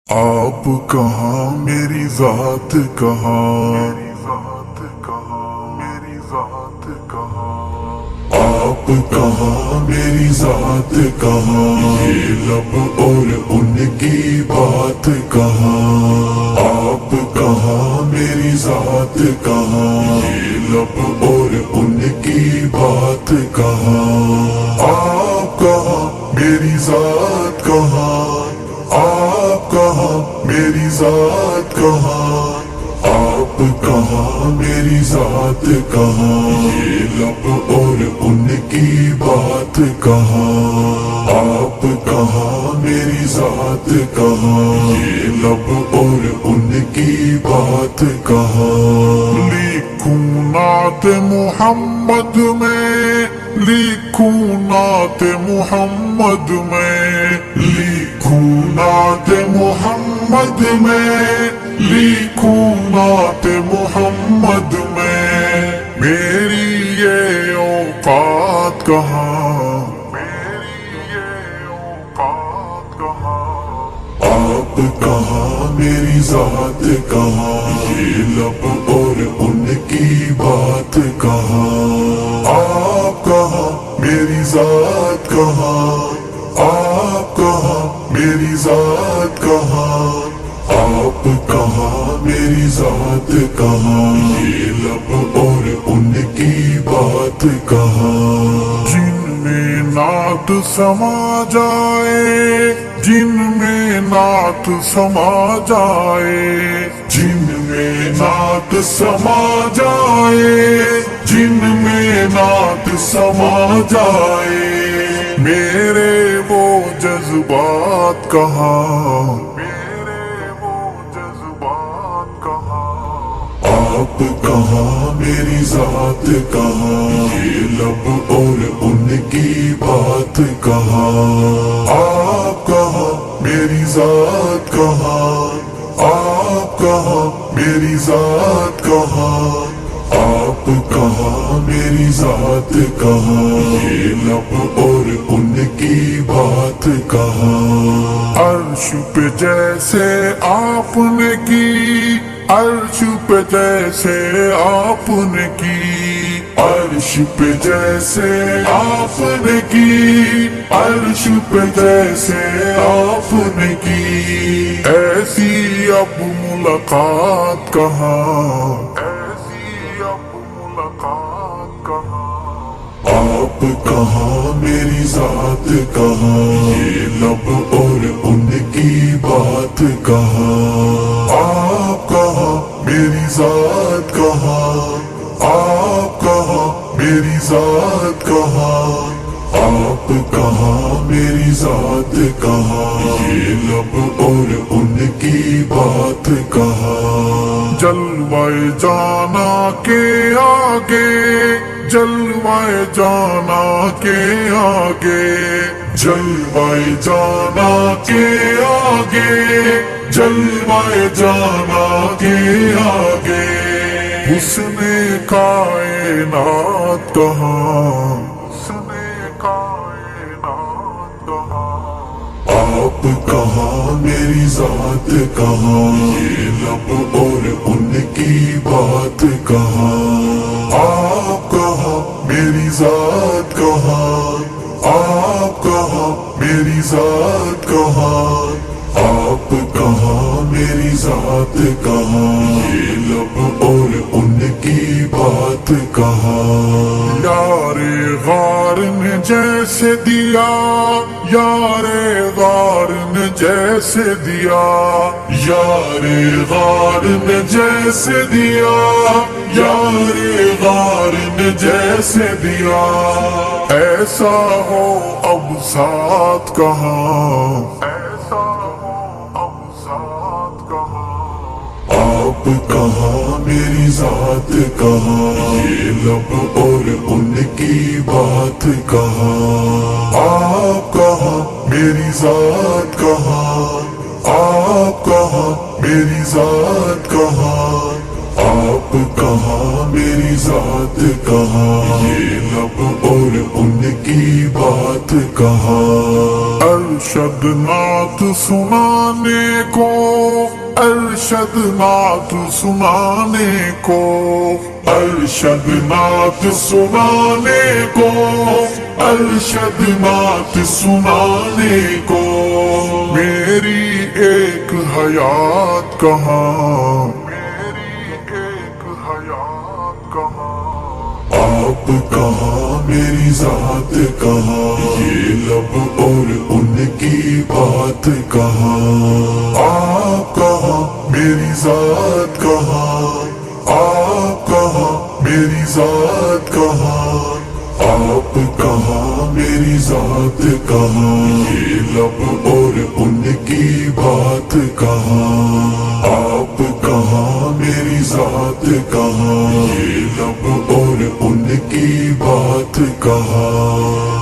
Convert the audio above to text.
آپ کہاں میری ذات کہاں، آپ کہاں میری ذات کہاں، یہ لب اور ان کی بات کہاں، آپ کہاں میری ذات کہاں، یہ لب اور ان کی بات کہاں، آپ کہاں میری ذات کہاں، آپ کہاں میری ذات کہاں، آپ کہاں میری ذات کہاں، یہ لب اور ان کی بات کہاں، آپ کہاں میری ذات کہاں، یہ لب اور ان کی بات کہاں۔ لکھوں نعت محمد میں، لکھوں نعت محمد میں، لکھوں نعت محمد میں، لکھوں نعت محمد میں، میری یہ اوقات کہاں، میری یہ اوقات کہاں، آپ کہاں میری ذات کہاں، یہ لب اور ان کی بات کہاں، آپ کہاں میری ذات کہاں، آپ کہاں میری ذات کہاں، آپ کہاں میری ذات کہاں، یہ لب اور ان کی بات کہاں۔ جن میں نعت سما جائے، جن میں نعت سما جائے، جن میں نعت سما جائے، جن میں نعت سما جائے، میرے وہ جذبات کہاں، میرے وہ جذبات کہاں، آپ کہاں میری ذات کہاں، یہ لب اور ان کی بات کہاں، آپ کہاں میری ذات کہاں، آپ کہاں میری ذات کہاں، آپ کہاں میری ذات کہاں، یہ لب اور ان کی بات کہاں۔ عرش پہ جیسے آپ نے کی، عرش پہ جیسے آپ نے کی، عرش پہ جیسے آپ نے کی، عرش پہ جیسے آپ نے کی، ایسی اب ملاقات کہاں، ایسی اب ملاقات کہاں، آپ کہاں میری ذات کہاں، یہ لب اور ان کی بات کہاں، آپ کہاں میری ذات کہاں، آپ کہاں میری ذات کہاں، آپ کہاں میری ذات کہاں، یہ لب اور ان کی بات کہاں۔ جلوہ جانا کے آگے، جلوہ جانا کے آگے، جلوہ جانا کے آگے، جلوہ جانا کے آگے، حسن کائنات کہاں، حسن کائنات کہاں، آپ کہاں میری ذات کہاں، یہ لب اور ان کی بات کہاں، آپ کہاں میری ذات کہاں، آپ کہاں میری ذات کہاں، آپ کہاں میری ذات کہاں، یہ لب اور ان کی بات کہاں۔ یار غار نے جیسے دیا، یار غار نے جیسے دیا، یار غار نے جیسے دیا، یار غار نے جیسے دیا، ایسا ہو اب ساتھ کہاں، ایسا ہو اب ساتھ کہاں، آپ کہاں میری ذات کہاں، یہ لب اور ان کی بات کہاں، آپ کہاں میری ذات کہاں، آپ کہاں میری ذات کہاں، آپ کہاں میری ذات کہاں، یہ لب اور ان کی بات کہاں۔ ارشد نعت سنانے کو، ارشد نعت سنانے کو، ارشد نعت سنانے کو، ارشد نعت سنانے کو، میری ایک حیات کہاں، میری ایک حیات کہاں، آپ کہاں میری ذات کہاں، یہ لب اور ان کی بات کہاں، آپ کہاں میری ذات کہاں، آپ کہاں میری ذات کہاں، آپ کہاں میری ذات کہاں، یہ لب اور ان کی بات کہاں، آپ کہاں میری ذات کہاں، یہ لب اور ان کی بات کہاں۔